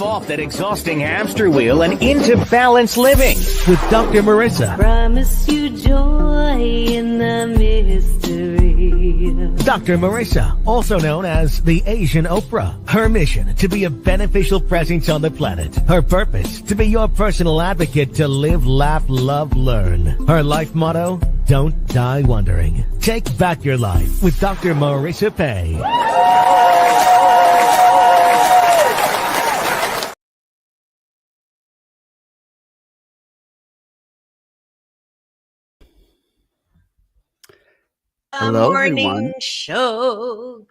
Off that exhausting hamster wheel and into balanced living with Dr. Marissa. Promise you joy in the mystery. Dr. Marissa, also known as the Asian Oprah. Her mission, to be a beneficial presence on the planet. Her purpose, to be your personal advocate to live, laugh, love, learn. Her life motto, don't die wondering. Take back your life with Dr. Marissa Pay. Hello, morning everyone. show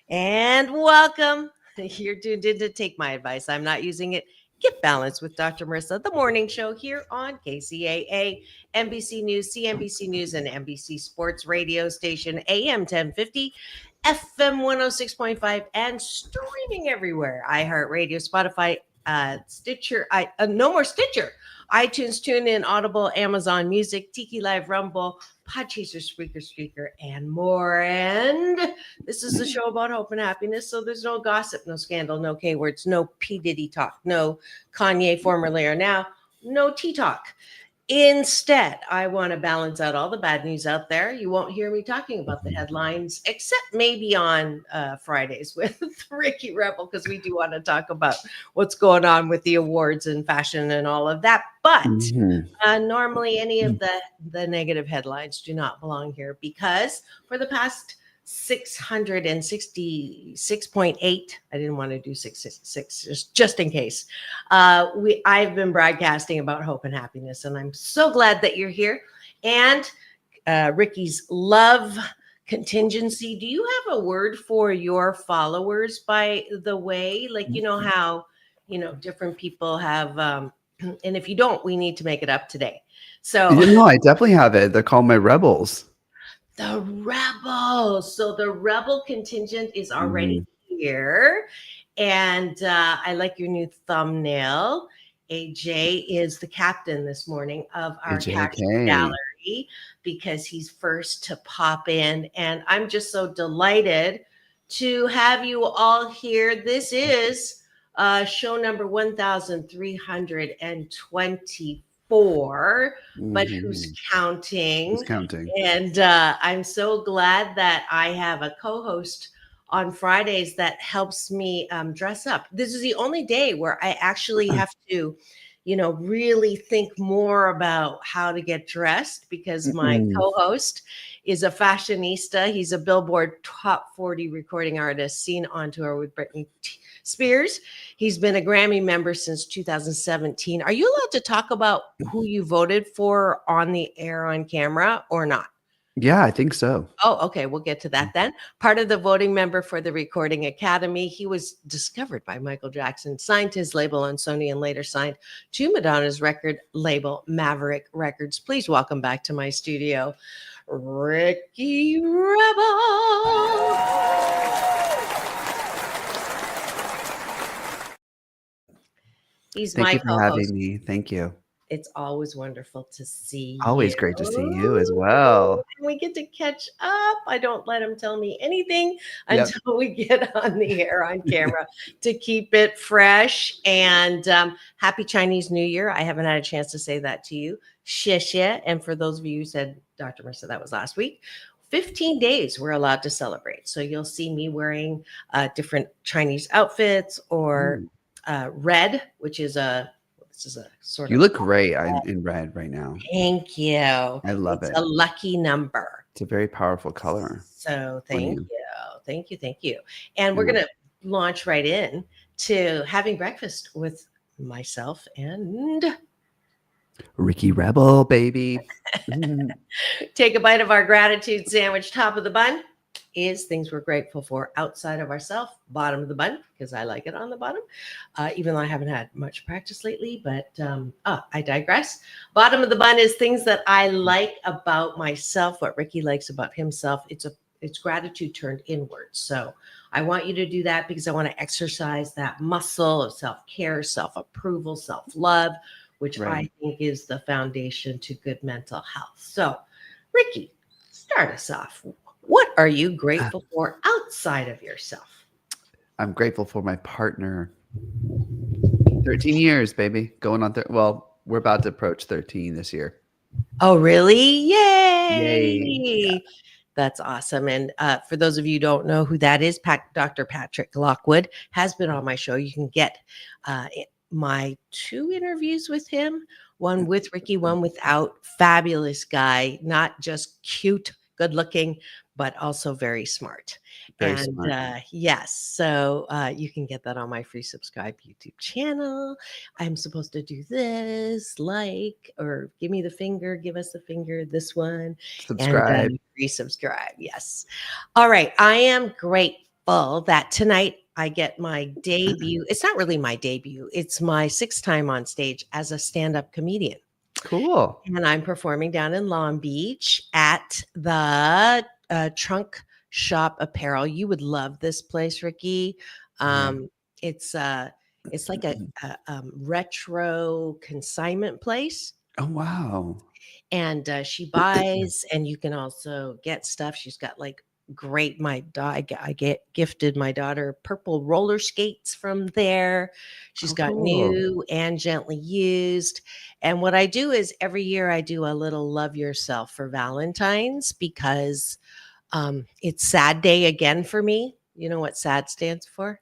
and welcome. You're tuned in to Take My Advice. I'm not using it. Get Balanced with Dr. Marissa, the morning show here on KCAA, NBC News, CNBC News, and NBC Sports Radio Station, AM 1050, FM 106.5, and streaming everywhere. iHeartRadio, Spotify, Stitcher, no more Stitcher, iTunes, TuneIn, Audible, Amazon Music, Tiki Live, Rumble, Podchaser, Spreaker, and more. And this is a show about hope and happiness, so there's no gossip, no scandal, no K-words, no P. Diddy talk, no Kanye formerly or now, no T-talk. Instead, I want to balance out all the bad news out there. You won't hear me talking about the headlines, except maybe on Fridays with Ricky Rebel, because we do want to talk about what's going on with the awards and fashion and all of that. But normally any of the negative headlines do not belong here, because for the past 666.8, I didn't want to do 666 just in case. I've been broadcasting about hope and happiness, and I'm so glad that you're here. And Ricky's love contingency. Do you have a word for your followers, by the way? Like, you know how, different people have, and if you don't, we need to make it up today. So No, I definitely have it. They're called my rebels. The rebels. So the rebel contingent is already here. And I like your new thumbnail. AJ is the captain this morning of our captain gallery, because he's first to pop in. And I'm just so delighted to have you all here. This is show number 1324. But who's counting? Who's counting? And I'm so glad that I have a co-host on Fridays that helps me dress up. This is the only day where I actually have to, really think more about how to get dressed, because my Mm-mm. co-host is a fashionista. He's a Billboard top 40 recording artist, seen on tour with Britney Spears. He's been a Grammy member since 2017. Are you allowed to talk about who you voted for on the air on camera or not? Yeah, I think so. Oh, okay. We'll get to that then. Part of the voting member for the Recording Academy. He was discovered by Michael Jackson, signed to his label on Sony, and later signed to Madonna's record label, Maverick Records. Please welcome back to my studio, Ricky Rebel. He's Thank my you for co-host. having me. Thank you. It's always wonderful to see Always you. great to see you as well. And we get to catch up. I don't let him tell me anything Yep. until we get on the air on camera to keep it fresh. And happy Chinese New Year. I haven't had a chance to say that to you. Xie. And for those of you who said, Dr. Marissa, that was last week. 15 days we're allowed to celebrate. So you'll see me wearing different Chinese outfits, or red, which is this is a sort You of. look great in red right now. Thank you. I love It's it. a lucky number. It's a very powerful color. So on thank you. you. Thank you. And we're Yeah. going to launch right in to having breakfast with myself and Ricky Rebel, baby. Mm. take a bite of our gratitude sandwich. Top of the bun is things we're grateful for outside of ourselves. Bottom of the bun, because I like it on the bottom, even though I haven't had much practice lately, but I digress. Bottom of the bun is things that I like about myself, what Ricky likes about himself. It's gratitude turned inward. So I want you to do that because I want to exercise that muscle of self-care, self-approval, self-love, which Right. I think is the foundation to good mental health. So Ricky, start us off. What are you grateful for outside of yourself? I'm grateful for my partner. 13 years, baby. Going on well, we're about to approach 13 this year. Oh, really? Yay! Yay. That's awesome. And for those of you who don't know who that is, Dr. Patrick Lockwood has been on my show. You can get my 2 interviews with him, one with Ricky, one without. Fabulous guy, not just cute, good looking, but also very smart. Very smart. Yes, so you can get that on my free subscribe YouTube channel. I'm supposed to do this, or give me the finger, give us the finger, this one. Subscribe. And free subscribe, yes. All right, I am grateful that tonight I get my debut. It's not really my debut. It's my 6th time on stage as a stand-up comedian. Cool. And I'm performing down in Long Beach at the Trunk Shop Apparel. You would love this place, Ricky. It's like a retro consignment place. Oh, wow. And she buys, and you can also get stuff. She's got like great. I get gifted my daughter purple roller skates from there. She's got cool. new and gently used. And what I do is every year I do a little love yourself for Valentine's, because it's sad day again for me. You know what SAD stands for?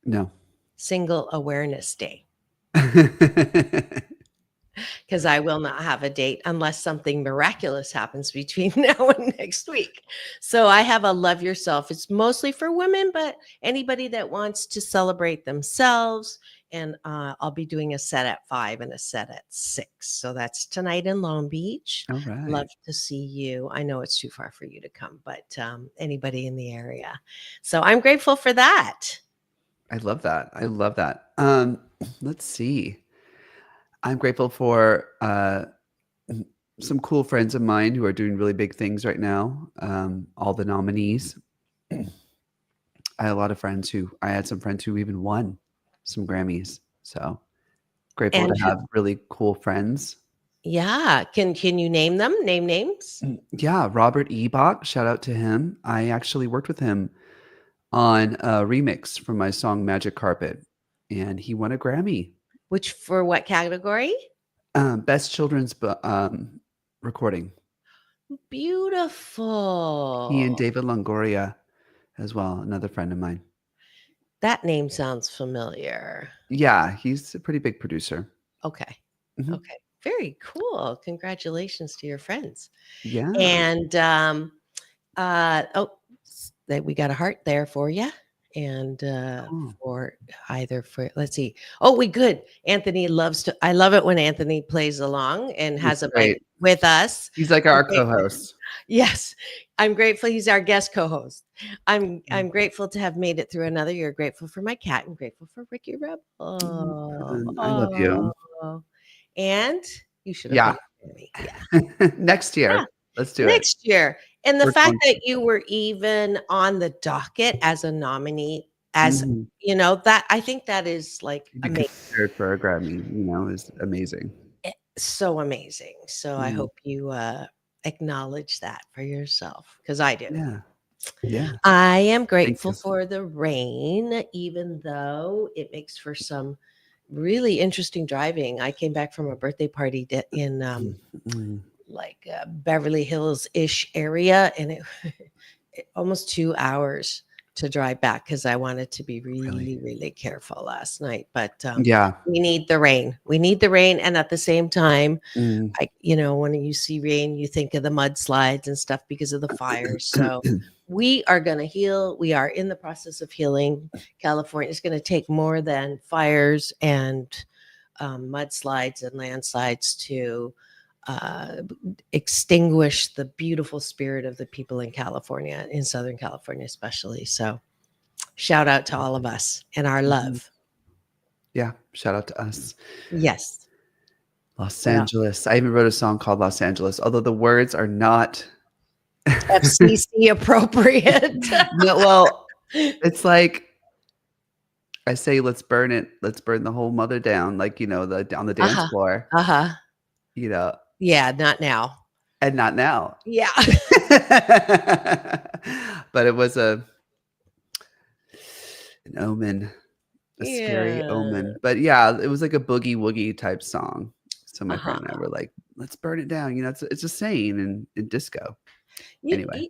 No. Single Awareness Day. Because I will not have a date unless something miraculous happens between now and next week. So I have a love yourself. It's mostly for women, but anybody that wants to celebrate themselves. And I'll be doing a set at 5 and a set at 6. So that's tonight in Long Beach. All right. Love to see you. I know it's too far for you to come, but anybody in the area. So I'm grateful for that. I love that. Let's see. I'm grateful for some cool friends of mine who are doing really big things right now. All the nominees. I had some friends who even won some Grammys. So grateful to have really cool friends. Yeah. Can you name them? Name names? Yeah. Robert Ebach. Shout out to him. I actually worked with him on a remix from my song Magic Carpet, and he won a Grammy. For what category? Best children's recording. Beautiful. He and David Longoria as well, another friend of mine. That name sounds familiar. Yeah, he's a pretty big producer. Okay. Mhm. Okay. Very cool. Congratulations to your friends. Yeah. And we got a heart there for you. And Cool. for either for let's see. Oh, we good. Anthony loves to I love it when Anthony plays along and He's has a mic great. with us. He's like our co-host. Yes, I'm grateful he's our guest co-host. I'm Mm. grateful to have made it through another year. Grateful for my cat and grateful for Ricky Rebel. I love you. And you should have Yeah. paid for me. Yeah. Next Yeah. year. Let's do it. Next year. And the We're fact going that you were even on the docket as a nominee, as Mhm. that I think that is like To be amazing. considered for a Grammy, is amazing. So amazing. So I Mm. hope you acknowledge that for yourself because I do. Yeah. Yeah. I am Thank grateful you. for the rain, even though it makes for some really interesting driving. I came back from a birthday party in Mm. like Beverly Hills ish area, and it almost 2 hours to drive back because I wanted to be really, really careful last night. But Yeah. we need the rain. We need the rain, and at the same time, Mm. when you see rain, you think of the mudslides and stuff because of the fires. So we are going to heal. We are in the process of healing. California is going to take more than fires and mudslides and landslides to extinguish the beautiful spirit of the people in California, in Southern California, especially. So shout out to all of us and our love. Yeah. Shout out to us. Yes. Los Well, Angeles. I even wrote a song called Los Angeles, although the words are not FCC appropriate. No, well, it's like I say, let's burn it. Let's burn the whole mother down, like, on the dance Uh-huh. floor, Uh-huh. you know, Yeah, not now. and not now. Yeah. But it was an omen, a scary Yeah. omen. But yeah, it was like a boogie woogie type song. So my Uh-huh. friend and I were like, let's burn it down. It's a saying in disco. You, Anyway. you,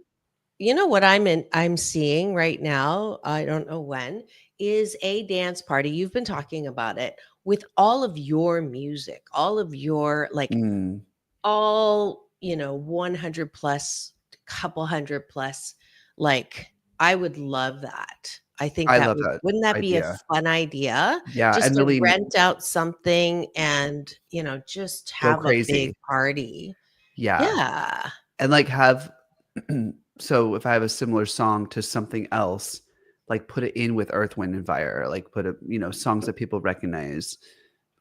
you know what I'm seeing right now, I don't know when, is a dance party. You've been talking about it with all of your music, all of your like Mm, all 100 plus, couple hundred plus. Like I would love that. I think I that love that wouldn't that be a idea. fun idea, Yeah, just and to really rent out something and just go have a big crazy. party. Yeah. Yeah. And like have so if I have a similar song to something else, like put it in with Earth, Wind and Fire, like put songs that people recognize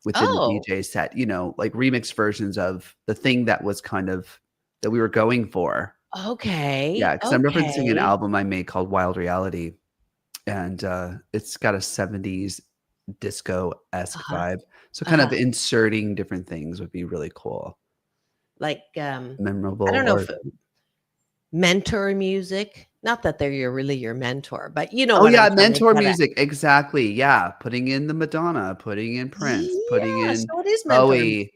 within the Oh, DJ set, like remix versions of the thing that was kind of that we were going for. okay. Yeah, because I'm referencing an Okay. album I made called Wild Reality, and it's got a 70s disco-esque Uh-huh. vibe. So kind of Uh-huh. inserting different things would be really cool, Like I memorable, don't know or if mentor music, not that they're really your mentor, but you know oh, what I'm yeah, trying to mentor get at. music, exactly, yeah, putting in the Madonna, putting in Prince, putting Yeah, in so it is mentor. Bowie.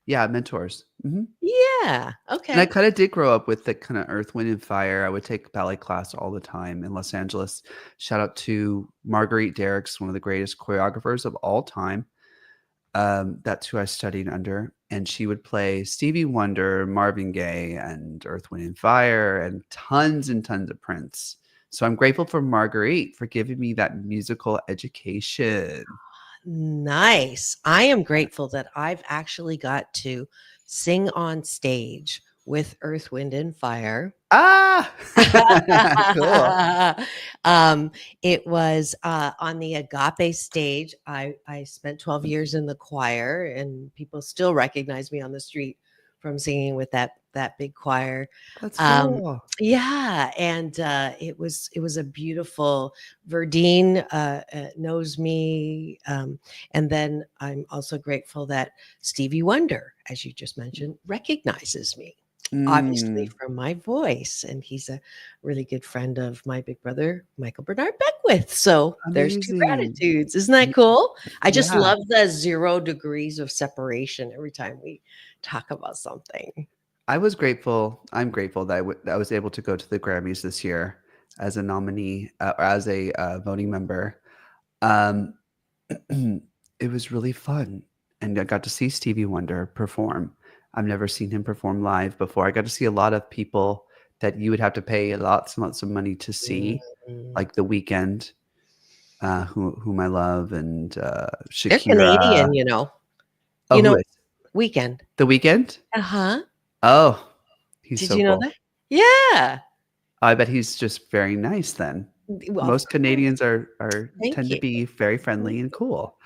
Yeah, mentors. Mhm. Yeah. And I Okay. kinda did grow up with the kinda Earth, Wind and Fire. I would take ballet class all the time in Los Angeles. Shout out to Marguerite Derrick's one of the greatest choreographers of all time. That's who I studied under, and she would play Stevie Wonder, Marvin Gaye, and Earth, Wind and Fire, and tons of Prince. So I'm grateful for Marguerite for giving me that musical education. Nice. I am grateful that I've actually got to sing on stage with Earth, Wind, and Fire. Ah! Cool. um, it was on the Agape stage. I spent 12 years in the choir, and people still recognize me on the street from singing with that big choir. That's Um, cool. yeah, and it was a beautiful. Verdine knows me, and then I'm also grateful that Stevie Wonder, as you just mentioned, recognizes me. Obviously, Mm, from my voice, and he's a really good friend of my big brother, Michael Bernard Beckwith. So there's two amazing. gratitudes. Isn't that Y cool? I just Yeah. love the 0 degrees of separation every time we talk about something. I'm grateful that I was able to go to the Grammys this year as a nominee, or as a, voting member. Um, it was really fun, and I got to see Stevie Wonder perform. I've never seen him perform live before. I got to see a lot of people that you would have to pay lots and lots of money to see, Mhm. like The Weeknd, whom I love, and They're Shakira. Canadian, you know. Oh, You who know, is Weekend. The Weeknd? Uh-huh. Oh, he's Did so you know cool. that? Yeah. I bet he's just very nice then. Well, Most Canadians are thank tend to you. be very friendly and cool.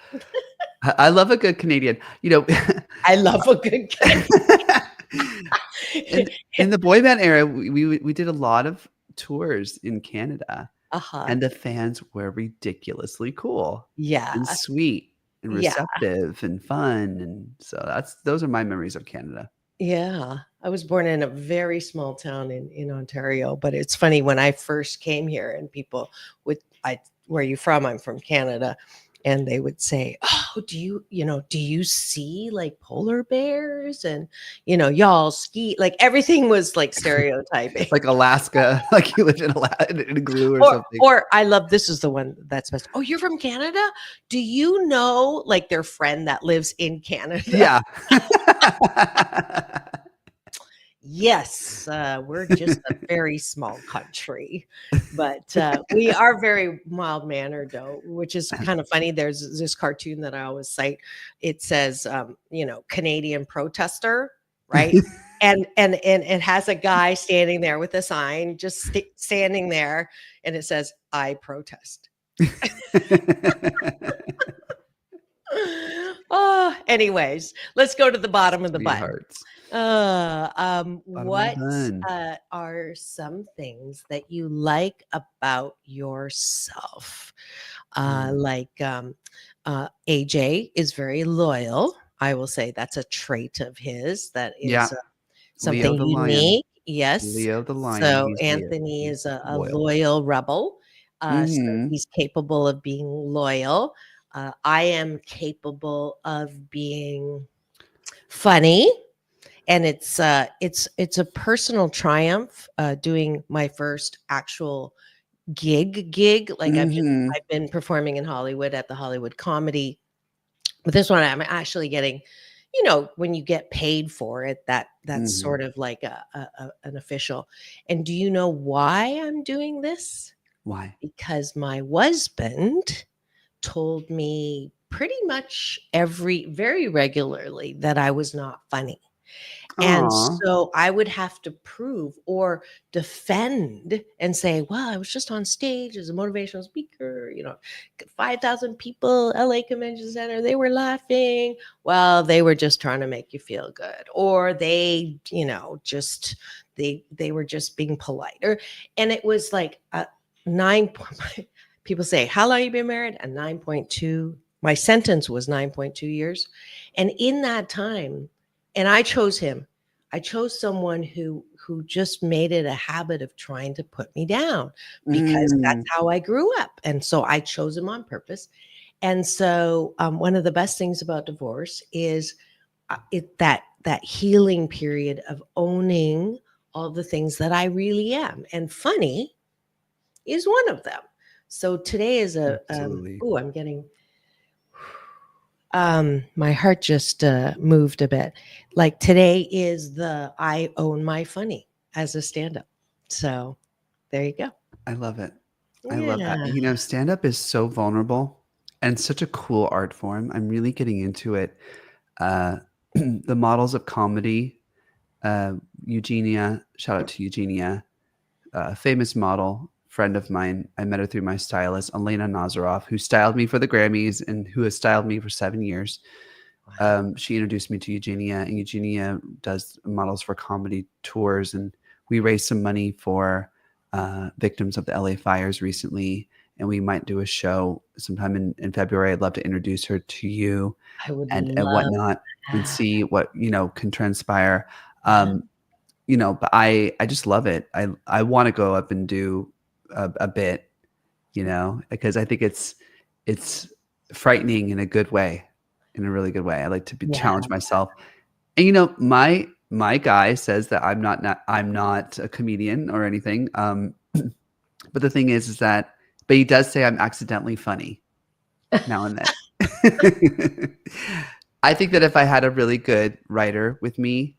I love a good Canadian. You know, I love a good in the boy band era, we did a lot of tours in Canada, Uh-huh. and the fans were ridiculously cool Yeah. and sweet and Yeah. receptive and fun, and so those are my memories of Canada. Yeah. I was born in a very small town in Ontario, but it's funny when I first came here and people would, where are you from? I'm from Canada. And they would say, "Oh, do you see like polar bears and, y'all ski?" Like everything was like stereotyping. Like Alaska, like you lived in in an igloo or Or something. or I love, this is the one that's best. "Oh, you're from Canada? Do you know like their friend that lives in Canada?" Yeah. Yes, we're just a very small country, but we are very mild mannered, though, which is kind of funny. There's this cartoon that I always cite. It says, Canadian protester, right? And it has a guy standing there with a sign, just standing there, and it says, "I protest." Oh, anyways, let's go to the bottom of the button. Sweethearts. What bun. are some things that you like about yourself? AJ is very loyal. I will say that's a trait of his that Yeah. is Leo something the lion. unique. Yes. Leo the lion. So He's weird. Anthony He's is a loyal. loyal rebel. So Mhm. he's capable of being loyal. I am capable of being funny, and it's a personal triumph doing my first actual gig. Like Mhm. I've been performing in Hollywood at the Hollywood Comedy, but this one I'm actually getting, when you get paid for it, that's Mhm. sort of like an official. And do you know why I'm doing this? Why? Because my husband told me pretty much very regularly that I was not funny. And Aw. so I would have to prove or defend and say, "Well, I was just on stage as a motivational speaker, 5,000 people, LA Convention Center, they were laughing." Well, they were just trying to make you feel good. Or they, just they were just being polite. And it was like a 9 people say, "How long you been married?" A 9.2. My sentence was 9.2 years. And in that time, and I chose him. I chose someone who just made it a habit of trying to put me down, because that's Mm. how I grew up. And so I chose him on purpose. And so one of the best things about divorce is that healing period of owning all the things that I really am. And funny is one of them. So today is Absolutely. I'm getting my heart just moved a bit. Like today is I own my funny as a stand-up. So there you go. I love it. I love that. Yeah. You know, stand-up is so vulnerable and such a cool art form. I'm really getting into it. The models of comedy, Eugenia, shout out to Eugenia, famous model, friend of mine. I met her through my stylist, Elena Nazaroff, who styled me for the Grammys and who has styled me for 7 years. Wow. She introduced me to Eugenia, and Eugenia does models for comedy tours, and we raised some money for victims of the LA fires recently, and we might do a show sometime in February. I'd love to introduce her to you I would and love whatnot, and that. see what can transpire. Yeah. But I just love it. I want to go up and do a bit, because I think it's frightening in a good way, in a really good way. I like to Yeah. challenge myself. And my guy says that I'm not a comedian or anything. But the thing is but he does say I'm accidentally funny now and then. I think that if I had a really good writer with me,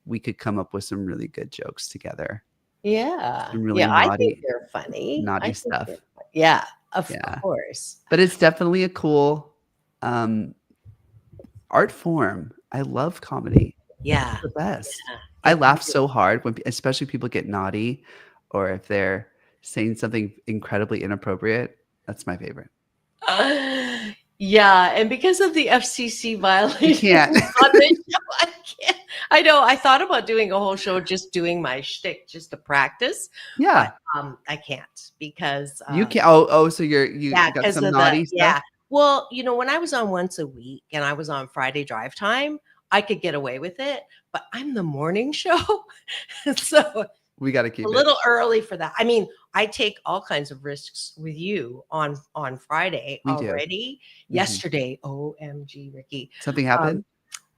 we could come up with some really good jokes together. Yeah. Some really Yeah, I think naughty they're funny. I think stuff. they're yeah, of Yeah. course. But it's definitely a cool art form. I love comedy. Yeah. It's the best. Yeah. I It laugh really so hard when, especially people get naughty, or if they're saying something incredibly inappropriate. That's my favorite. Yeah, and because of the FCC You violations can't. on this show, I can't. I know. I thought about doing a whole show just doing my shtick just to practice, Yeah. but I can't because You can't. Oh, so you yeah, got because some of naughty the stuff? Well, when I was on Once a Week and I was on Friday Drive Time, I could get away with it, but I'm the morning show, so We got to keep a it. little early for that. I mean, I take all kinds of risks with you on Friday We do. already. Mhm. Yesterday, OMG, Ricky, Something happened?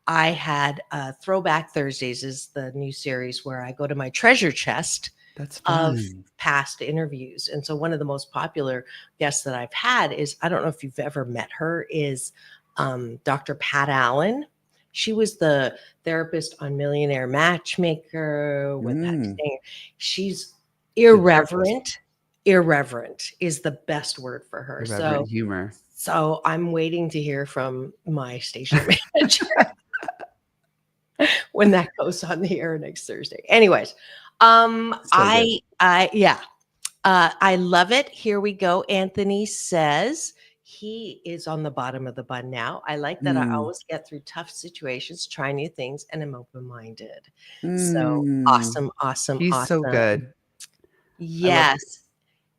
I had Throwback Thursdays is the new series where I go to my treasure chest That's of fun. past interviews. And so one of the most popular guests that I've had is, I don't know if you've ever met her, is Dr. Pat Allen. She was the therapist on Millionaire Matchmaker with that thing. She's irreverent. Irreverent is the best word for her. Irreverent humor. So I'm waiting to hear from my station manager when that goes on the air next Thursday. Anyways, I love it. Here we go. Anthony says he is on the bottom of the bun now. I like that I always get through tough situations, try new things, and I'm open-minded. So awesome. He's so good. Yes.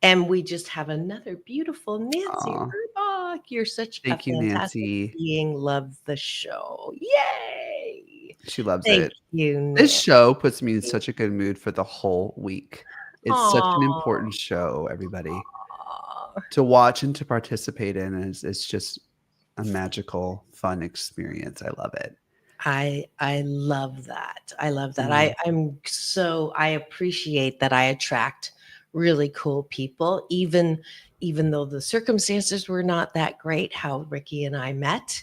And we just have another beautiful Nancy Aw. Urbach. You're such Thank a you, fantastic Nancy. being. Love the show. Yay. She loves Thank it. you. This show puts me in such a good mood for the whole week. It's such an Aw. important show, everybody, Aw. to watch and to participate in. It's just a magical, fun experience. I love it. I love that. I love that. Mm. I appreciate that I attract really cool people, even though the circumstances were not that great, how Ricky and I met.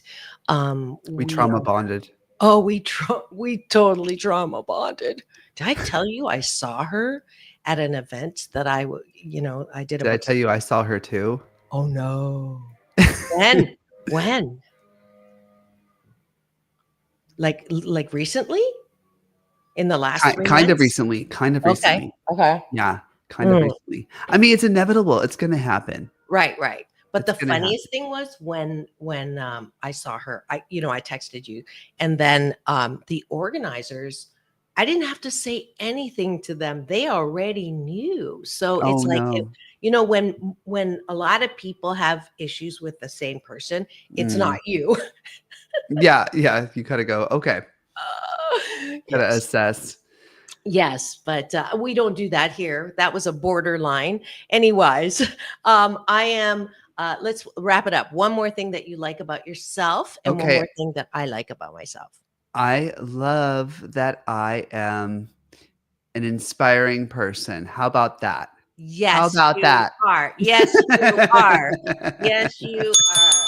We trauma bonded. Oh, we totally trauma bonded. Did I tell you I saw her at an event that I did? Did I tell you I saw her too? Oh no. When? Like recently? In the last 3 months? Kind of recently. Okay. Yeah, kind of recently. I mean, it's inevitable. It's going to happen. Right. But It's the gonna funniest thing was when I saw her, I texted you, and then the organizers, I didn't have to say anything to them. They already knew. So it's when a lot of people have issues with the same person, it's not you. Yeah. You gotta go, okay. Gotta assess. Yes, but we don't do that here. That was a borderline. Anyways, I am. Let's wrap it up. One more thing that you like about yourself, and one more thing that I like about myself. I love that I am an inspiring person. How about that? Yes, How about that? Are. Yes, you are. Yes, you are.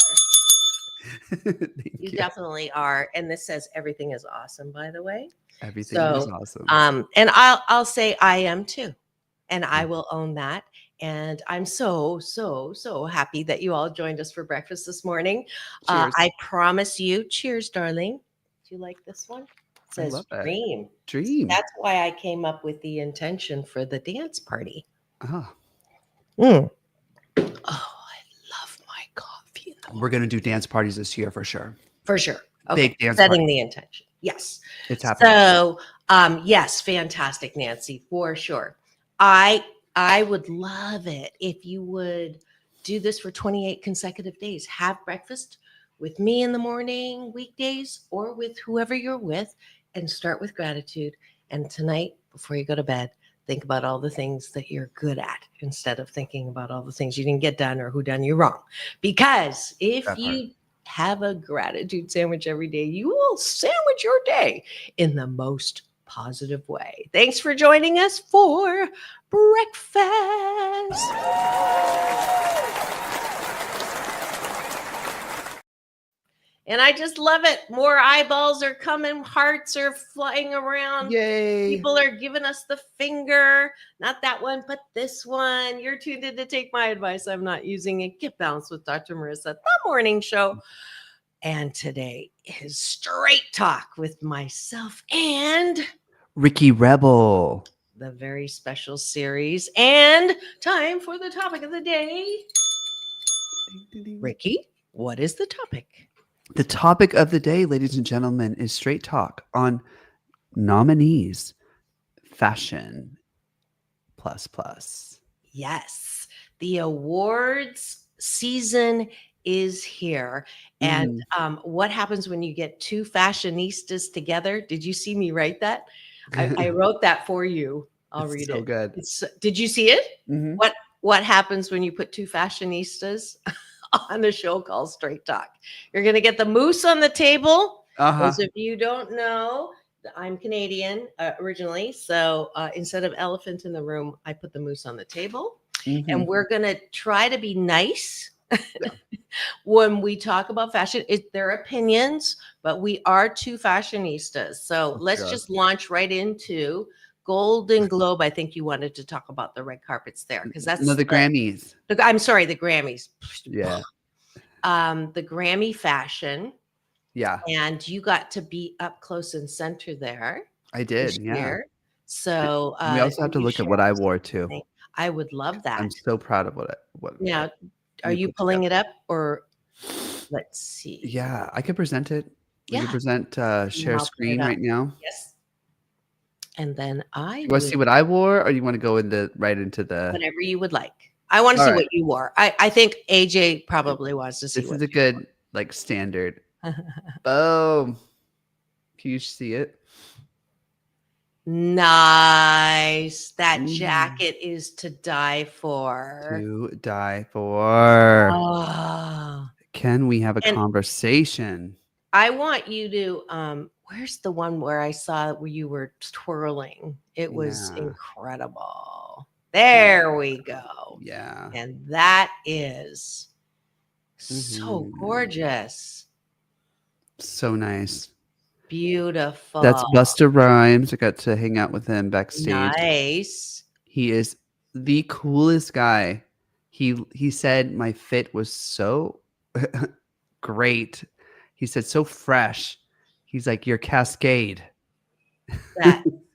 You definitely are. And this says everything is awesome, by the way. Everything is awesome. And I'll say I am too. And I will own that. And I'm so happy that you all joined us for breakfast this morning. I promise you, cheers, darling. Do you like this one? It says dream. Dream. That's why I came up with the intention for the dance party. Oh. Oh, I love my coffee. We're going to do dance parties this year for sure. For sure. Okay. Big dance Setting party. the intention. Yes. It's happening. So, yes, fantastic, Nancy, for sure. I would love it if you would do this for 28 consecutive days. Have breakfast with me in the morning, weekdays, or with whoever you're with, and start with gratitude. And tonight, before you go to bed, think about all the things that you're good at instead of thinking about all the things you didn't get done or who done you wrong. Because if you have a gratitude sandwich every day, you will sandwich your day in the most positive way. Thanks for joining us for breakfast. And I just love it. More eyeballs are coming, hearts are flying around. Yay. People are giving us the finger. Not that one, but this one. You're tuned in to Take My Advice. I'm not using it. Get Balanced with Dr. Marissa, the morning show. And today is Straight Talk with myself and Ricky Rebel. the very special series. And time for the topic of the day. Ricky, what is the topic? The topic of the day, ladies and gentlemen, is Straight Talk on Nominees Fashion Plus. Yes, the awards season is here. And what happens when you get two fashionistas together? Did you see me write that? I wrote that for you. I'll read so it. Good. Did you see it? Mhm. What happens when you put two fashionistas on a show called Straight Talk? You're going to get the moose on the table. Those of you who don't know, I'm Canadian originally. So instead of elephant in the room, I put the moose on the table. And we're going to try to be nice when we talk about fashion. Their opinions, but we are two fashionistas. So let's just launch right into Golden Globe. I think you wanted to talk about the red carpets there because that's the Grammys. I'm sorry, the Grammys. Yeah. The Grammy fashion. Yeah. And you got to be up close and center there. I did. Yeah. Year. So we also have to look at what I wore too. I would love that. I'm so proud of what now. Are you pulling it up or let's see? Yeah, I could present it. Yeah. We could present share screen right now. Yes. And then you want to see what I wore, or you want to go right into the whatever you would like. I want to see what you wore. I think AJ probably wants to see. This is a good standard. Boom. Can you see it? Nice. That jacket is to die for. To die for. Oh. Can we have a conversation? I want you to where's the one where I saw where you were twirling? It was incredible. There we go. Yeah. And that is so gorgeous. So nice. Beautiful. That's Busta Rhymes. I got to hang out with him backstage. Nice. He is the coolest guy. He said my fit was so great. He said so fresh. He's like, your Cascade.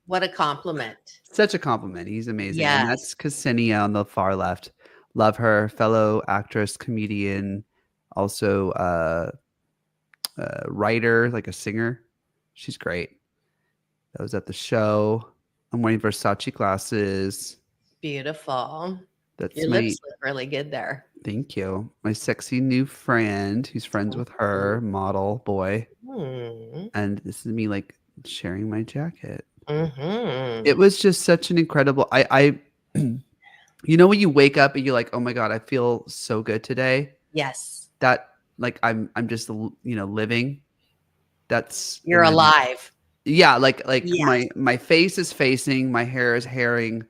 What a compliment. Such a compliment. He's amazing. Yes. And that's Ksenia on the far left. Love her. Fellow actress, comedian, also writer, like a singer. She's great. That was at the show. I'm wearing Versace glasses. Beautiful. That's your lips look really good there. Thank you. My sexy new friend who's friends with her, model boy. And this is me sharing my jacket. It was just such an incredible. I you know when you wake up and you're like, oh my God, I feel so good today. Yes. That I'm just living. You're alive. Yeah, yes. my face is facing, my hair is hairing.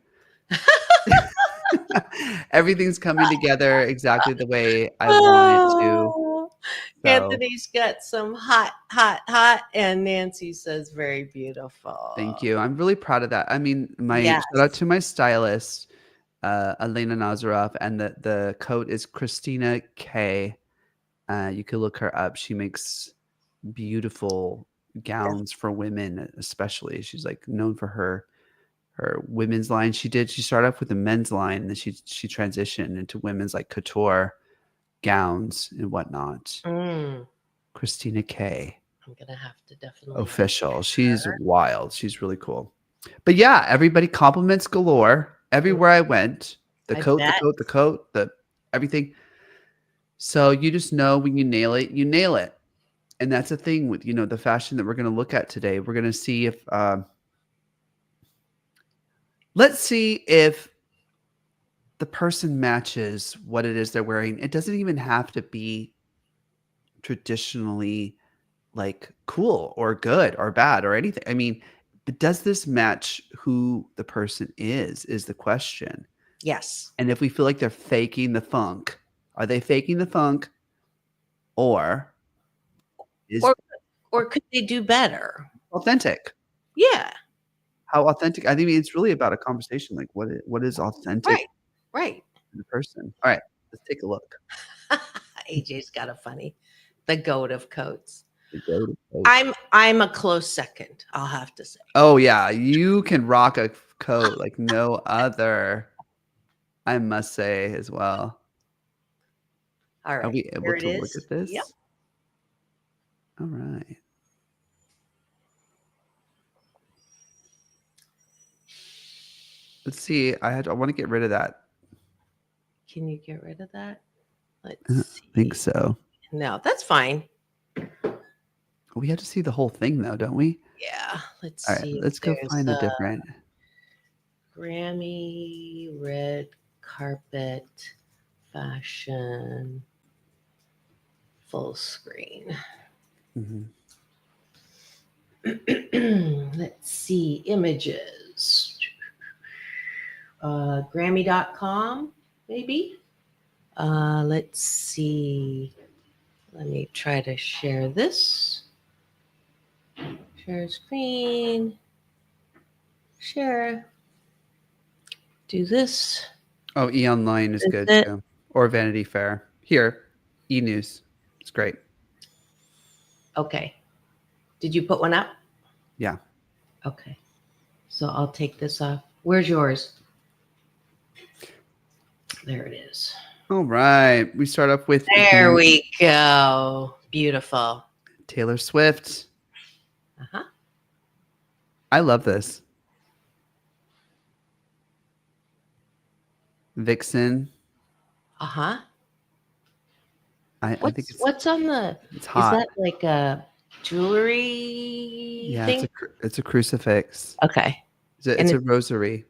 Everything's coming together exactly the way I want it to. So. Anthony's got some hot, and Nancy says very beautiful. Thank you. I'm really proud of that. I mean, shout out to my stylist, Elena Nazaroff, and the coat is Christina K. You could look her up. She makes beautiful gowns for women, especially. She's known for her women's line. She started off with a men's line, and then she transitioned into women's couture gowns and whatnot. Christina K. I'm gonna have to definitely official. She's wild. She's really cool. But yeah, everybody compliments galore everywhere I went. The coat, the everything. So you just know when you nail it, you nail it. And that's the thing with the fashion that we're going to look at today. We're going to see if let's see if the person matches what it is they're wearing. It doesn't even have to be traditionally cool or good or bad or anything. I mean, but does this match who the person is the question. Yes. And if we feel like they're faking the funk, are they faking the funk, or is or could they do better? authentic. Yeah. How authentic? I think it's really about a conversation. Like what is authentic Right. in a person? All right, let's take a look. AJ's got a funny, the goat of coats. The goat of coat. I'm a close second, I'll have to say. Oh yeah, you can rock a coat like no other. I must say as well. All right. Are we able here to it look is. at this? Yep. All right. Let's see. I want to get rid of that. Can you get rid of that? Let's I see. think so. No, that's fine. We have to see the whole thing though, don't we? Yeah. Let's All right, see. let's go find a different. Grammy red carpet fashion full screen. Mhm. Let's see images. Grammy.com maybe. Let's see. Let me try to share this. Share screen. Share. Do this. Oh, E Online is Is good it- too, or Vanity Fair. Here, E News. It's great. Okay. Did you put one up? Yeah. Okay. So I'll take this off. Where's yours? There it is. All right. We start up with There we go. Beautiful. Taylor Swift. Uh-huh. I love this. Vixen. Uh-huh. I think What's on the it's hot. Is that like a jewelry Yeah, thing? it's a crucifix. Okay. It's a rosary.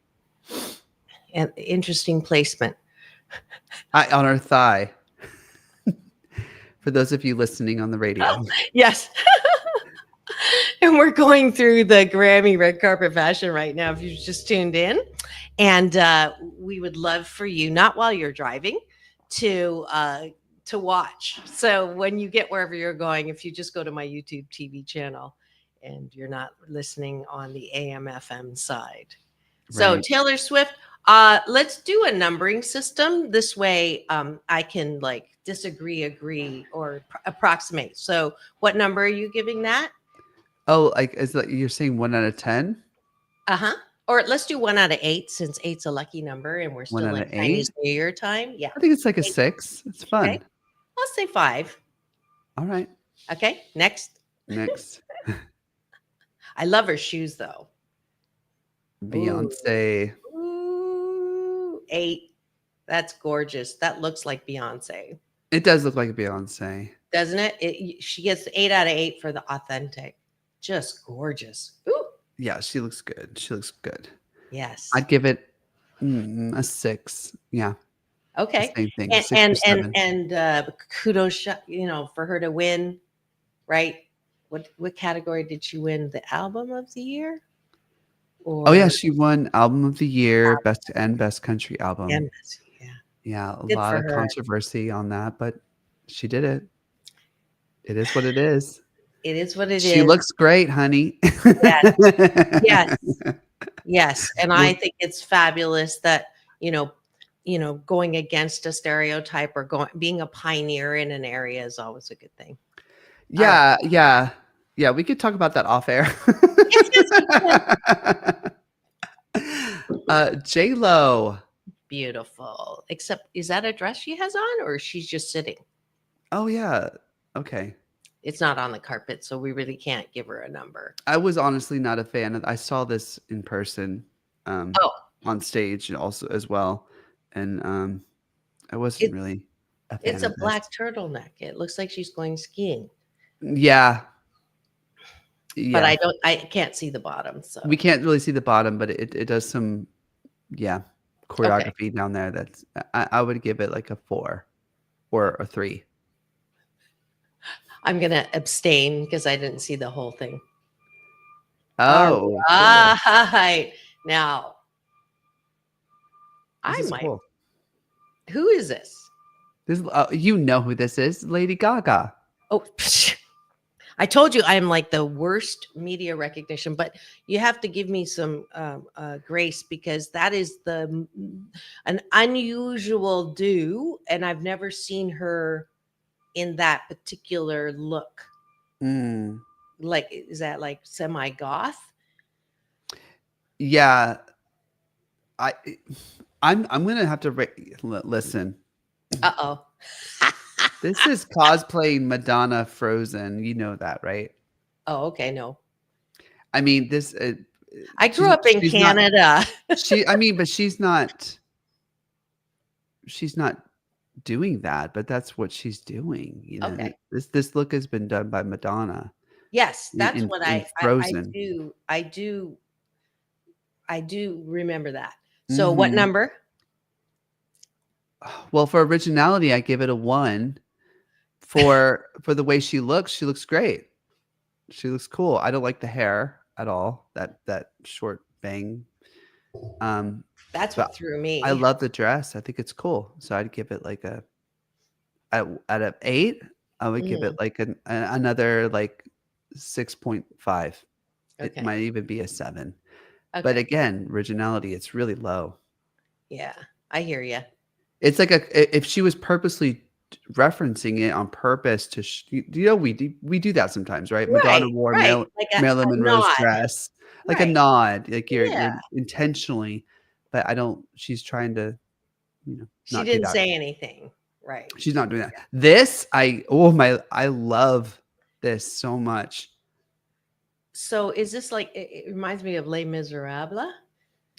And interesting placement. On her thigh. For those of you listening on the radio. Yes. And we're going through the Grammy red carpet fashion right now if you've just tuned in. And we would love for you, not while you're driving, to watch. So when you get wherever you're going, if you just go to my YouTube TV channel and you're not listening on the AM FM side. So Right. Taylor Swift, let's do a numbering system. This way I can like disagree, agree, or approximate. So what number are you giving that? Oh, like is that you're saying 1 out of 10? Uh-huh. Or let's do 1 out of 8 since 8's a lucky number and we're 1 still out in of Chinese 8? New Year time. Yeah. I think it's like a 6. It's fun. Okay. I'll say 5. All right. Okay. Next. Next. I love her shoes though. Beyonce. Ooh, 8. That's gorgeous. That looks like Beyonce, It does look like a Beyonce. doesn't it? She gets 8 out of 8 for the authentic. Just gorgeous. Ooh. Yeah, she looks good. She looks good. Yes. I'd give it a 6. Yeah. Okay. Same thing. And 6 or 7. and kudos, for her to win, right? What category did she win? The album of the year? Or Oh yeah, she won Album of the Year, best country album. yeah. Yeah, a Good lot for of her. controversy on that, but she did it. It is what it is. It is what it is. She looks great, honey. Yes. Yes. And I think it's fabulous that, going against a stereotype or being a pioneer in an area is always a good thing. Yeah, yeah. Yeah, we could talk about that off air. J-Lo. Beautiful. Except, is that a dress she has on or she's just sitting? Oh yeah. Okay. It's not on the carpet, so we really can't give her a number. I was honestly not a fan. I saw this in person on stage and also as well. And I wasn't really a fan It's a of black this. turtleneck. It looks like she's going skiing. Yeah. But I can't see the bottom. So we can't really see the bottom, but it does some choreography down there. That's I would give it like a 4 or a 3. I'm gonna abstain because I didn't see the whole thing. Oh, all right. Now this I is might. cool. Who is this? This you know who this is, Lady Gaga. Oh, I told you I'm like the worst media recognition, but you have to give me some grace because that is an unusual do, and I've never seen her in that particular look. Mm. Like, is that like semi goth? Yeah, I I'm gonna have to listen. Uh-oh. This is cosplaying Madonna Frozen. You know that, right? Oh, okay. No. I mean, this. I grew up in she's Canada. Not, but she's not. She's not doing that, but that's what she's doing. You know, Okay. this look has been done by Madonna Yes, that's in, what in I Frozen. I do remember that. So what Mhm. number? Well, for originality, I give it a 1. For the way she looks great. She looks cool. I don't like the hair at all. That short bang. That's But what threw I me. love the dress. I think it's cool. So I'd give it like out of 8, I would give it Mhm. like another like 6.5. It Okay. might even be a 7. But Okay. again, originality, it's really low. Yeah, I hear you. It's like if she was purposely referencing it on purpose to we do that sometimes, right? Madonna Right, wore right. Like Marilyn a Monroe's nod. dress, like a Right. nod, like Yeah. you're intentionally, but I don't. She's trying to, She not do didn't that. say anything. Right. She's not doing that. This, I love this so much. So is this like it reminds me of Les Miserables?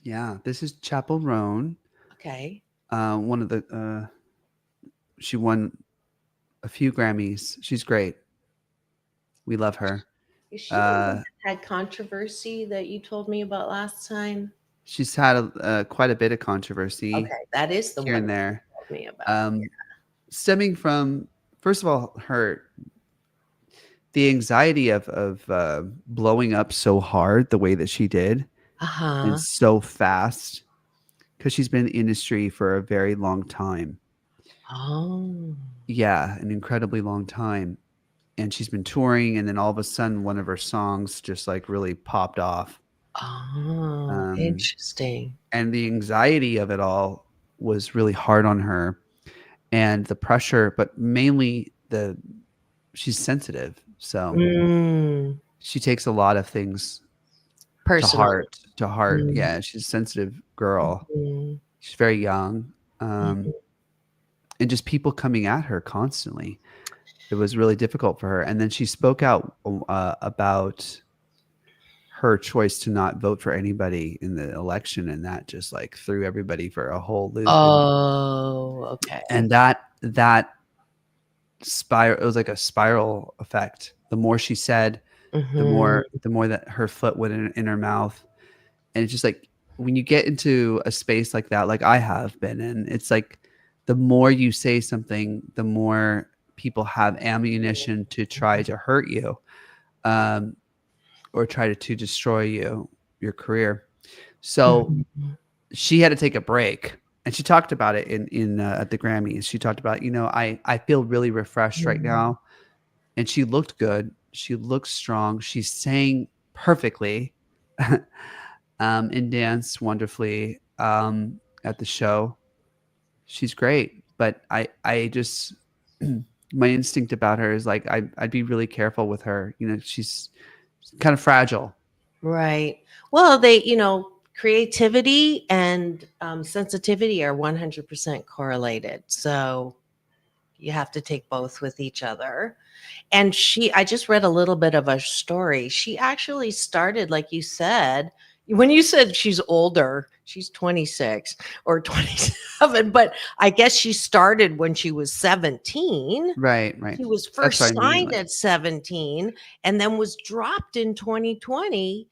Yeah, this is Chapel Roan. Okay. One of the she won a few Grammys. She's great. We love her. Is she the one Uh, that had controversy that you told me about last time? she's had quite a bit of controversy Okay, that is the here one and that you there, told me about. stemming from, first of all, the anxiety of blowing up so hard the way that she did and Uh-huh. so fast, because she's been in the industry for a very long time. Oh. Yeah, an incredibly long time. And she's been touring, and then all of a sudden, one of her songs just like really popped off. Oh, Um, interesting. and the anxiety of it all was really hard on her, and the pressure, but mainly she's sensitive. So Mm, she takes a lot of things personally. to heart. Mm, Yeah, she's a sensitive girl. mm, She's very young. mhm. And just people coming at her constantly. It was really difficult for her. And then she spoke out about her choice to not vote for anybody in the election, and that just like threw everybody for a whole loop. Oh, okay. And that spiral, it was like a spiral effect. The more she said, Mhm. the more that her foot went in her mouth. And it's just like when you get into a space like that, like I have been in, it's like the more you say something, the more people have ammunition to try to hurt you, um, or try to destroy your career. So Mhm. she had to take a break, and she talked about it in at the Grammys. She talked about, I feel really refreshed right Mhm. now, and she looked good. She looked strong. She sang perfectly, and danced wonderfully at the show. She's great, but I just my instinct about her is like I'd be really careful with her. She's kind of fragile. Right. Well, creativity and sensitivity are 100% correlated. So you have to take both with each other. And I just read a little bit of a story. She actually started, like you said, when you said she's older, she's 26 or 27, but I guess she started when she was 17. Right, right. She was That's what I first mean. signed Like, at 17 and then was dropped in 2020.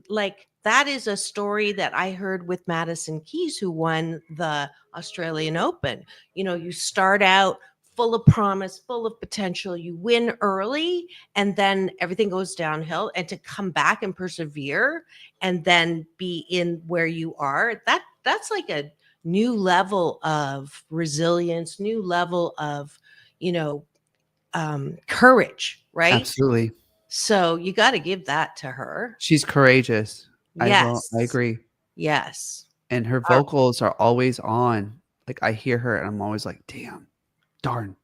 Like that is a story that I heard with Madison Keys, who won the Australian Open. You start out full of promise, full of potential, you win early, and then everything goes downhill. And to come back and persevere and then be in where you are, that's like a new level of resilience, new level of, courage. right? Absolutely. So you got to give that to her. She's courageous. I Yes. agree. Yes. And her vocals are always on. Like I hear her and I'm always like, damn, darn.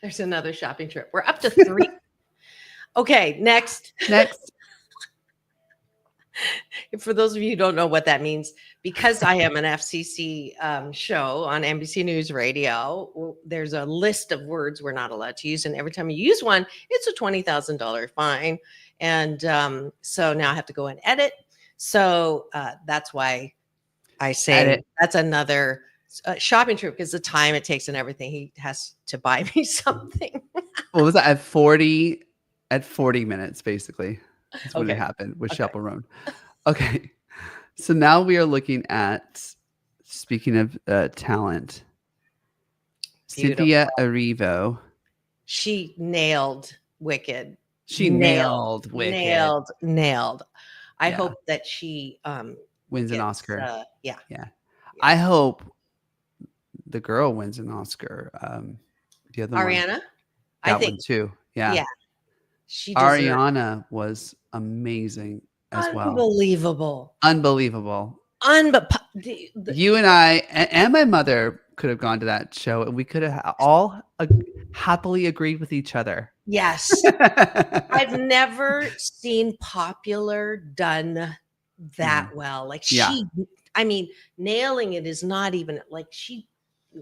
There's another shopping trip. We're up to 3. Okay, next. For those of you who don't know what that means, because I am an FCC show on NBC News Radio, there's a list of words we're not allowed to use. And every time you use one, it's a $20,000 fine. And so now I have to go and edit. So that's why I say that's another shopping trip, because the time it takes and everything. He has to buy me something. What was that? At 40 minutes, basically. That's when it Okay. happened with Okay. Chaperone. Okay. So now we are looking at, speaking of talent, Cynthia Erivo. She nailed Wicked. She nailed Wicked. Nailed. I Yeah. hope that she Wins an gets, Oscar. Yeah. I hope the girl wins an Oscar. The other one. Ariana, I That one think too. Yeah. Yeah. She deserved. Ariana was amazing as well. Unbelievable. You and I and my mother could have gone to that show and we could have all happily agreed with each other. Yes. I've never seen Popular done that well. Like she, I mean, nailing it is not even like she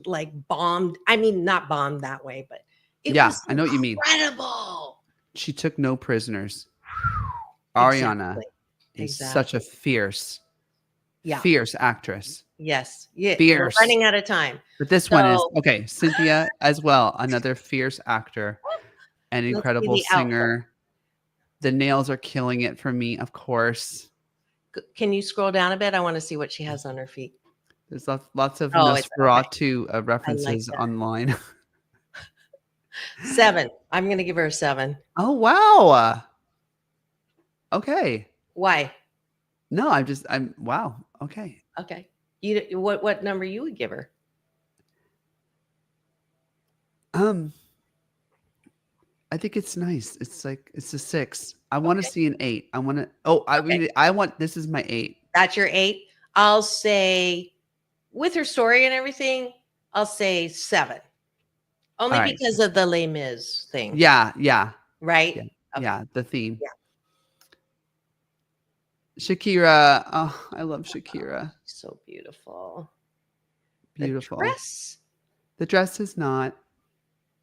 like bombed. I mean, not bombed that way, but it was I know what you mean. incredible. She took no prisoners. Ariana is such a fierce actress. Yes. Yeah. Fierce. We're running out of time. But this one is okay. Cynthia as well, another fierce actor, an incredible singer. The nails are killing it for me, of course. Can you scroll down a bit? I want to see what she has on her feet. There's lots of Nosferatu references online. 7. I'm going to give her a 7. Oh, wow. Okay. Why? No, wow. Okay. Okay. What number you would give her? I think it's nice. It's like it's a 6. I want to see an 8. I want to. This is my 8. That's your 8. I'll say, with her story and everything, I'll say 7. Only because of the Les Mis thing. Yeah. Right? Yeah, Okay. yeah, the theme. Yeah. Shakira. Oh, I love Shakira. So beautiful. Beautiful. The dress? The dress is not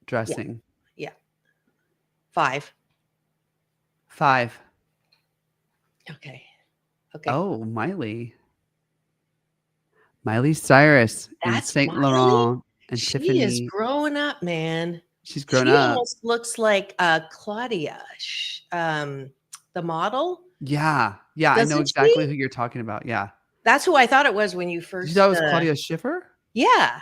dressing. Yeah. 5. 5. Okay. Oh, Miley Cyrus and Saint Laurent and Tiffany. She is growing up, man. She's grown she up. Almost looks like Claudia, the model. Yeah. Doesn't I know exactly who you're talking about. Yeah. That's who I thought it was when you first. You thought it was Claudia Schiffer? Yeah.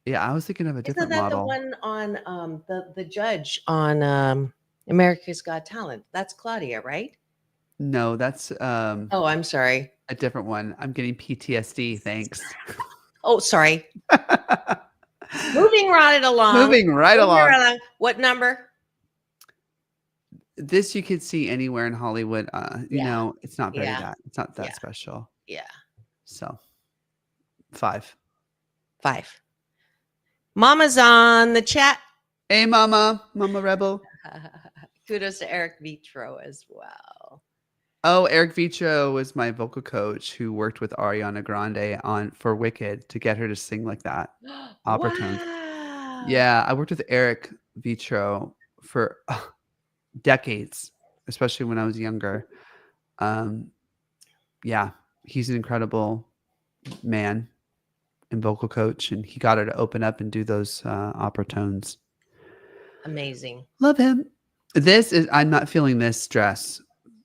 Yeah, I was thinking of a different model. Isn't that the one on the judge on America's Got Talent? That's Claudia, right? No, that's oh, I'm sorry. A different one. I'm getting PTSD. Thanks. Oh, sorry. Moving right along. What number? This you could see anywhere in Hollywood. You know, it's not very it's not that special. Yeah. So 5. Mama's on the chat. Hey, Mama Rebel. Kudos to Eric Vitro as well. Oh, Eric Vitro was my vocal coach who worked with Ariana Grande for Wicked to get her to sing like that. Opera tones. Yeah, I worked with Eric Vitro for decades, especially when I was younger. Yeah, he's an incredible man and vocal coach, and he got her to open up and do those opera tones. Amazing. Love him. I'm not feeling this dress.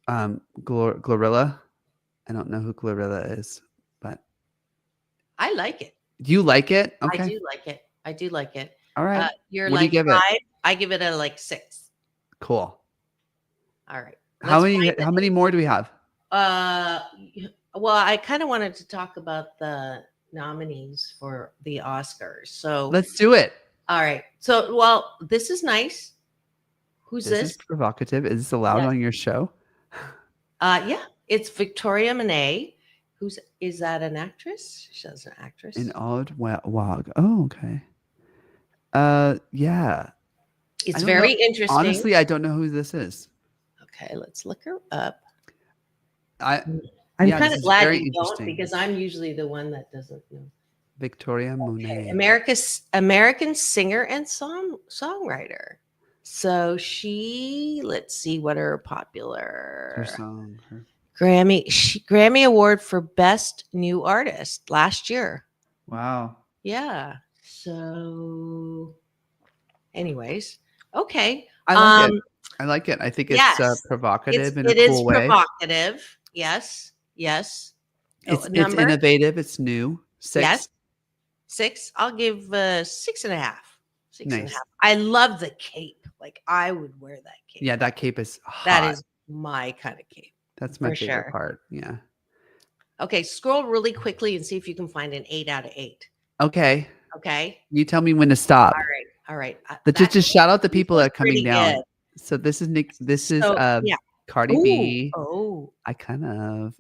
Glorilla. I don't know who Glorilla is, but I like it. You like it? Okay. I do like it. All right. You're what like do you give 5. it? I give it a 6. Cool. All right. How many more do we have? Well, I kind of wanted to talk about the nominees for the Oscars. So let's do it. All right. So, well, this is nice. Who's This this? is provocative. Is this allowed Yes. on your show? Yeah, it's Victoria Monet. Is that an actress? She's an actress. An odd wog. Oh, okay. Yeah. It's I don't very know. interesting. Honestly, I don't know who this is. Okay, let's look her up. I'm I'm yeah, kind this of is glad very you don't interesting. because I'm usually the one that doesn't know. Victoria Monet. American singer and songwriter. So let's see what her popular Her song. Her... Grammy Award for Best New Artist last year. Wow. Yeah. So, anyways, okay. I like it. I like it. I think it's Yes, provocative in a it is cool way. provocative. Yes. It's innovative. It's new. 6. Yes. 6. I'll give 6.5. 6.5. Nice. I love the cape. Like I would wear that cape. Yeah, that cape is hot. That is my kind of cape. That's my for favorite sure. part. Yeah. Okay, scroll really quickly and see if you can find an 8 out of 8. Okay. Okay. You tell me when to stop. All right. Just shout out the people that are coming pretty down. good. So this is Nick. This is Yeah. Cardi B. Oh, I'm kind of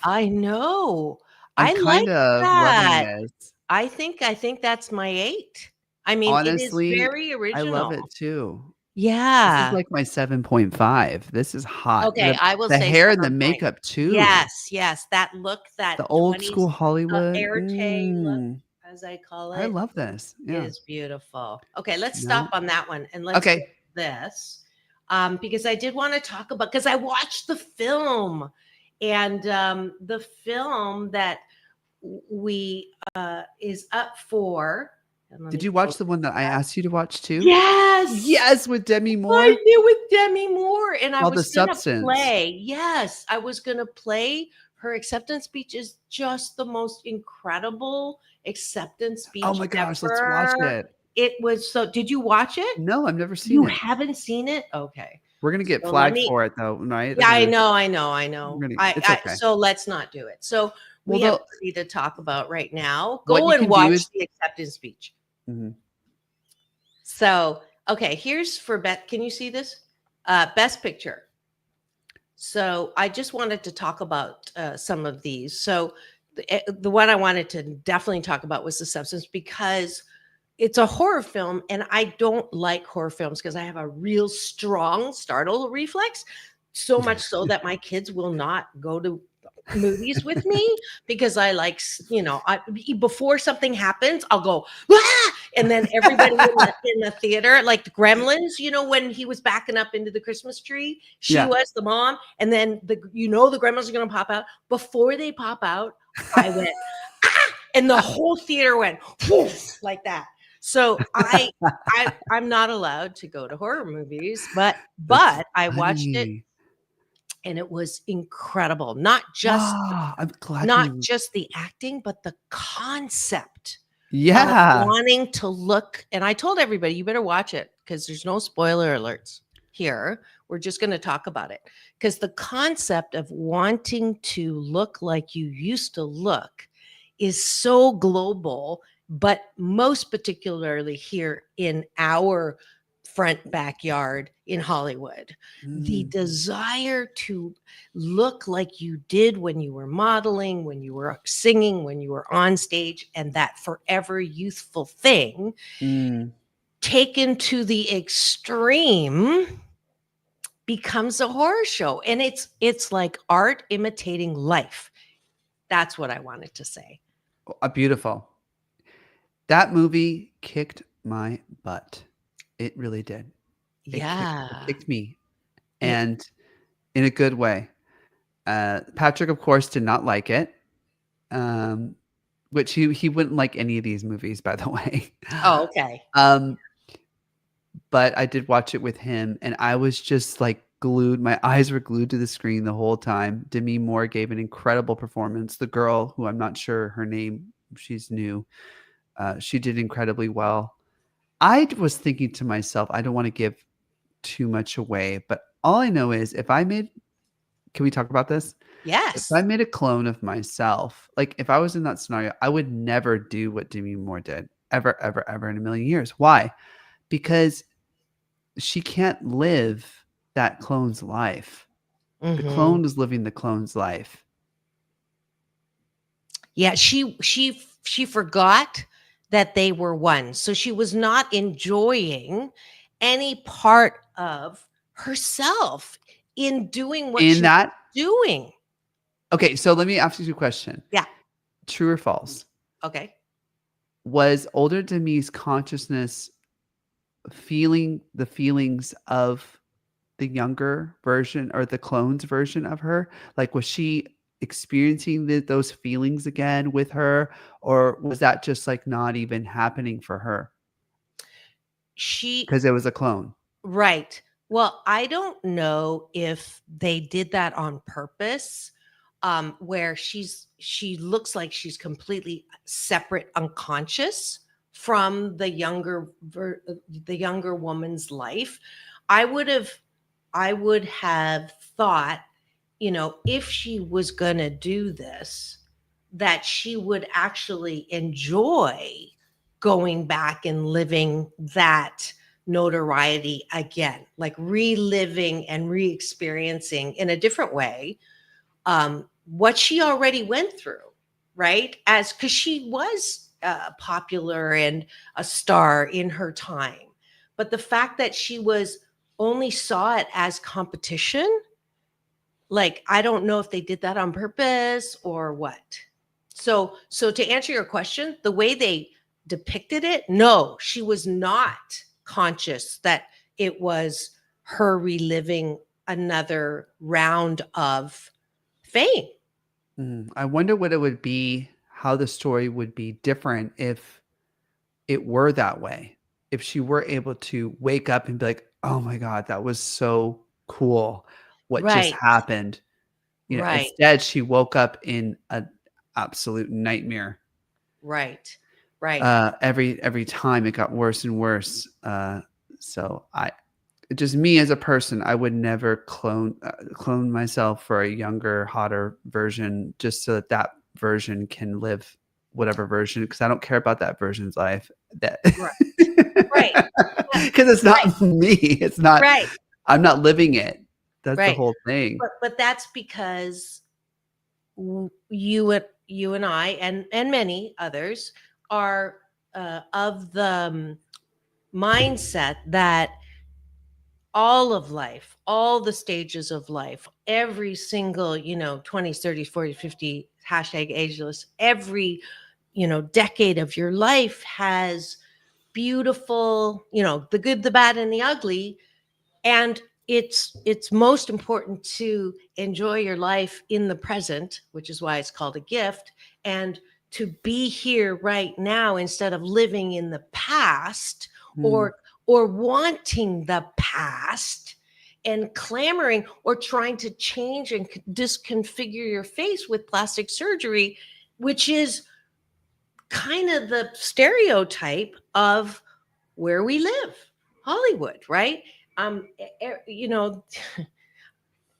I know. I'm I kind like of that. loving this. I think that's my 8. I mean, Honestly, it is very original. I love it too. Yeah. This is like my 7.5 This is hot. Okay, I will the say hair and the 7 point. makeup too. Yes. That look, that The old 20s, school Hollywood. Arte look, as I call it. I love this. Yeah. Is beautiful. Okay, let's stop on that one and let's Okay. get this. Because I did want to talk about because I watched the film and the film that we is up for. Did you watch the one that I asked you to watch too? Yes, with Demi Moore. I did with Demi Moore, and I Called was The gonna Substance. play. Yes, I was gonna play. Her acceptance speech is just the most incredible acceptance speech. Oh my gosh, let's watch ever. it. It was so. Did you watch it? No, I've never seen You it. haven't seen it? Okay. We're gonna get So flagged for it though, right? Yeah, I know. It's okay. So let's not do it. So we have plenty to talk about right now. What Go you and can do watch is- the acceptance speech. Mhm. So, okay, here's for Beth. Can you see this? Best picture. So I just wanted to talk about some of these. So the one I wanted to definitely talk about was The Substance because it's a horror film and I don't like horror films because I have a real strong startle reflex. So much so that my kids will not go to movies with me because I like, before something happens, I'll go, ah! And then everybody in the theater, like the Gremlins, when he was backing up into the Christmas tree, she was the mom. And then the Gremlins are going to pop out. Before they pop out, I went, ah! And the whole theater went whoosh, like that. So I'm not allowed to go to horror movies, but I watched it. And it was incredible. Not just the acting, but the concept. Yeah. Of wanting to look. And I told everybody, you better watch it because there's no spoiler alerts here. We're just going to talk about it. Because the concept of wanting to look like you used to look is so global, but most particularly here in our front backyard in Hollywood. The desire to look like you did when you were modeling, when you were singing, when you were on stage, and that forever youthful thing taken to the extreme becomes a horror show. And it's like art imitating life. That's what I wanted to say. Beautiful. That movie kicked my butt. It really did. It kicked me. And in a good way. Patrick, of course, did not like it. Which he wouldn't like any of these movies, by the way. Oh, okay. But I did watch it with him, and I was just like glued. My eyes were glued to the screen the whole time. Demi Moore gave an incredible performance. The girl, who I'm not sure her name, she's new. She did incredibly well. I was thinking to myself, I don't want to give too much away, but all I know is can we talk about this? Yes. If I made a clone of myself, like if I was in that scenario, I would never do what Demi Moore did. ever, ever, ever in a million years. Why? Because she can't live that clone's life. The Mhm. clone is living the clone's life. Yeah, she forgot that they were one. So she was not enjoying any part of herself in doing what In she was that, doing. okay, so let me ask you a question. Yeah. True or false? Okay. Was older Demi's consciousness feeling the feelings of the younger version or the clone's version of her? Like, was she experiencing those feelings again with her, or was that just like not even happening for her She because it was a clone? Right. Well, I don't know if they did that on purpose, where she looks like she's completely separate, unconscious from the younger woman's life. I would have I would have thought, if she was going to do this, that she would actually enjoy going back and living that notoriety again, like reliving and re-experiencing in a different way what she already went through, right? As because she was popular and a star in her time, but the fact that she was only saw it as competition, like I don't know if they did that on purpose or what. So to answer your question, the way they depicted it, no, she was not conscious that it was her reliving another round of fame. I wonder what it would be, how the story would be different if it were that way. If she were able to wake up and be like, "Oh my god, that was so cool. What just Right, happened?" right, Instead she woke up in an absolute nightmare. right, right. Every time it got worse and worse. So I just me as a person, I would never clone myself for a younger, hotter version just so that that version can live whatever version, because I don't care about that version's life. That Right, right, yeah, because it's right, not me. It's not. right, I'm not living it. That's the right. whole thing. But that's because you and I and many others are of the mindset that all of life, all the stages of life, every single, 20s, 30s, 40s, 50, hashtag ageless, every, decade of your life has beautiful, the good, the bad, and the ugly. And it's most important to enjoy your life in the present, which is why it's called a gift, and to be here right now instead of living in the past Mm, or wanting the past and clamoring or trying to change and disconfigure your face with plastic surgery, which is kind of the stereotype of where we live, Hollywood, right? Um,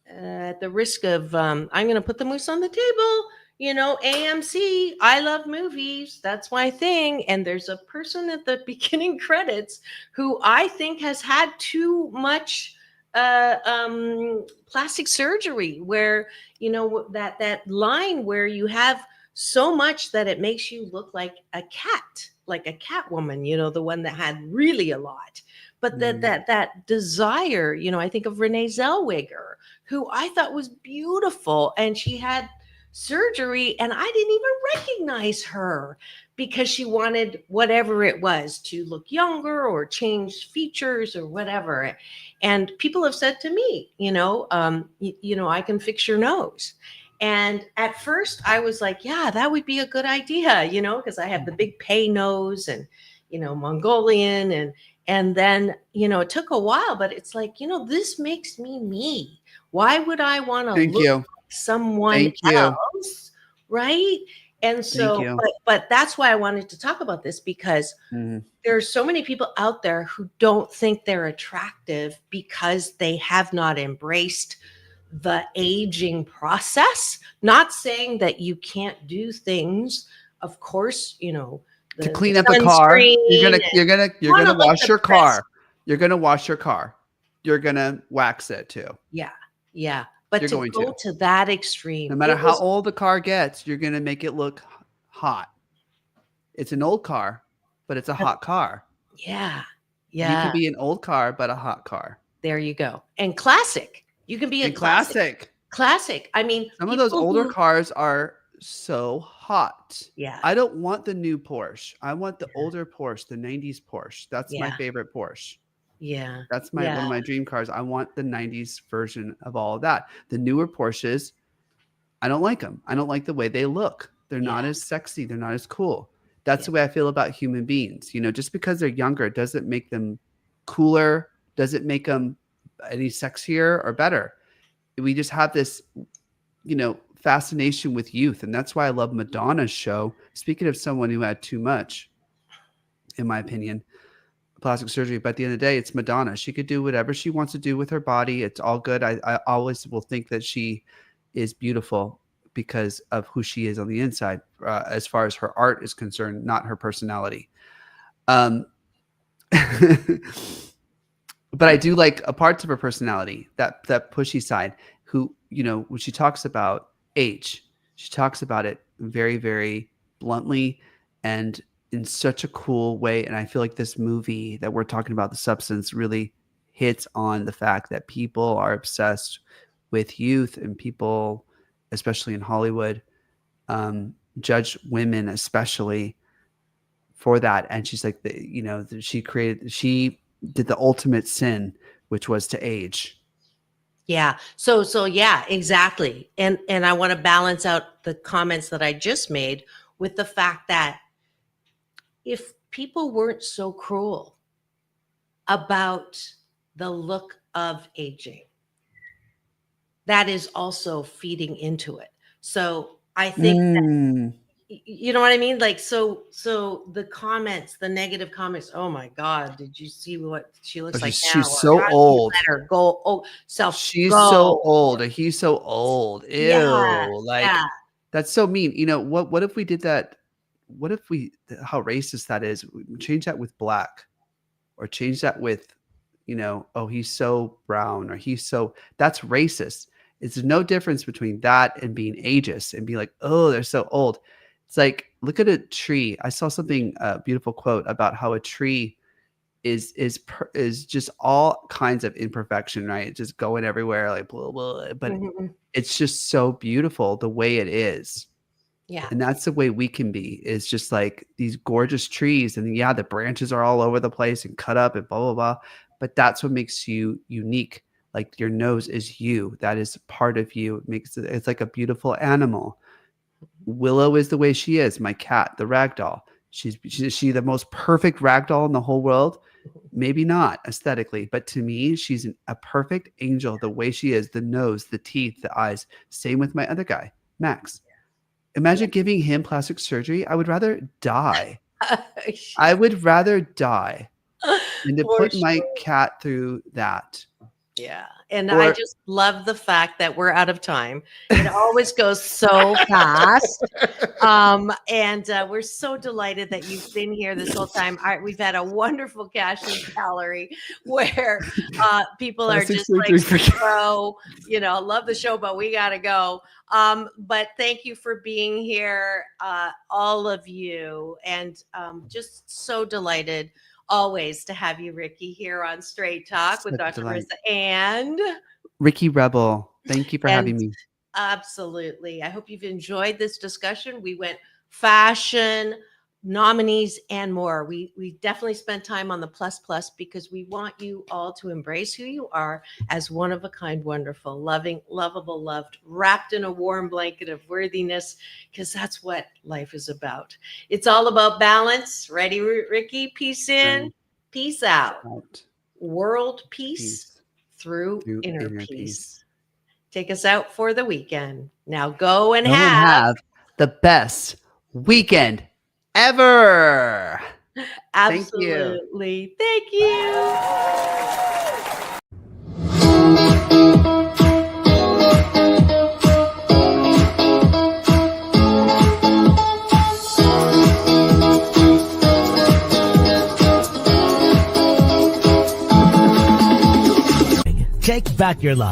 at the risk of, I'm going to put the moose on the table. AMC, I love movies. That's my thing. And there's a person at the beginning credits who I think has had too much plastic surgery, where that line where you have so much that it makes you look like a cat, like a cat woman, the one that had really a lot. But that mm. that that desire, I think of Renee Zellweger, who I thought was beautiful, and she had surgery and I didn't even recognize her because she wanted whatever it was to look younger or change features or whatever. And people have said to me, I can fix your nose. And at first I was like, yeah, that would be a good idea, because I have the big pay nose and, Mongolian, and then, it took a while, but it's like, this makes me me. Why would I want to Thank look you. like someone Thank you. else? Right. And Thank so, you. but that's why I wanted to talk about this, because Mhm. there's so many people out there who don't think they're attractive because they have not embraced the aging process. Not saying that you can't do things. Of course, to clean up a car. You're gonna wash your car. You're gonna wash your car. You're gonna wax it too. Yeah, yeah. But You're to going go to that extreme, no matter how old the car gets, you're gonna make it look hot. It's an old car, but it's a hot car. Yeah, You can be an old car, but a hot car. There you go. And classic. You can be a classic. Classic. I mean, some of those older cars are so hot. Yeah. I don't want the new Porsche. I want the older Porsche, the 90s Porsche. That's my favorite Porsche. Yeah. That's one of my dream cars. I want the 90s version of all of that. The newer Porsches, I don't like them. I don't like the way they look. They're not as sexy. They're not as cool. That's the way I feel about human beings. You know, just because they're younger doesn't make them cooler, doesn't make them any sexier or better. We just have this, you know, fascination with youth. And that's why I love Madonna's show. Speaking of someone who had too much, in my opinion, plastic surgery, but at the end of the day, it's Madonna. She could do whatever she wants to do with her body. It's all good. I always will think that she is beautiful because of who she is on the inside, as far as her art is concerned, not her personality. But I do like a parts of her personality, that pushy side, who, you know, when she talks about age, she talks about it very, very bluntly and in such a cool way. And I feel like this movie that we're talking about, The Substance, really hits on the fact that people are obsessed with youth, and people, especially in Hollywood, judge women especially for that. And she's like, she did the ultimate sin, which was to age. Yeah. So yeah, exactly. And I want to balance out the comments that I just made with the fact that if people weren't so cruel about the look of aging, that is also feeding into it. So I think that, you know what I mean? Like, so the comments, the negative comments, oh my God, did you see what she looks like now? She's so old. Let her go. Oh, she's so old. Or he's so old. Ew. That's so mean. You know, what if we did that? What if how racist that is? Change that with black, or change that with, you know, oh, he's so brown, or that's racist. It's no difference between that and being ageist and being like, oh, they're so old. It's like, look at a tree. I saw something, a beautiful quote about how a tree is just all kinds of imperfection, right? It's just going everywhere, like blah, blah, but it's just so beautiful the way it is. Yeah. And that's the way we can be, is just like these gorgeous trees. And yeah, the branches are all over the place and cut up and blah, blah, blah. But that's what makes you unique. Like your nose is you. That is part of you. It's like a beautiful animal. Willow is the way she is. My cat, the ragdoll. Is she the most perfect ragdoll in the whole world? Maybe not aesthetically, but to me, she's a perfect angel the way she is. The nose, the teeth, the eyes. Same with my other guy, Max. Imagine giving him plastic surgery. I would rather die. I would rather die than to put my cat through that. Yeah. And I just love the fact that we're out of time. It always goes so fast. And we're so delighted that you've been here this whole time. We've had a wonderful cash gallery where people are just like, oh, you know, love the show, but we got to go. But thank you for being here, all of you. And just so delighted always to have you, Ricky, here on Straight Talk with Dr. Marissa and Ricky Rebel. Thank you for having me. Absolutely. I hope you've enjoyed this discussion. We went fashion, nominees, and more. We definitely spent time on the plus because we want you all to embrace who you are as one of a kind, wonderful, loving, lovable, loved, wrapped in a warm blanket of worthiness, because that's what life is about. It's all about balance. Ready, Ricky? Peace in, peace out. World peace through inner peace. Take us out for the weekend. Now go and have the best weekend ever. Absolutely. Thank you. Take back your life.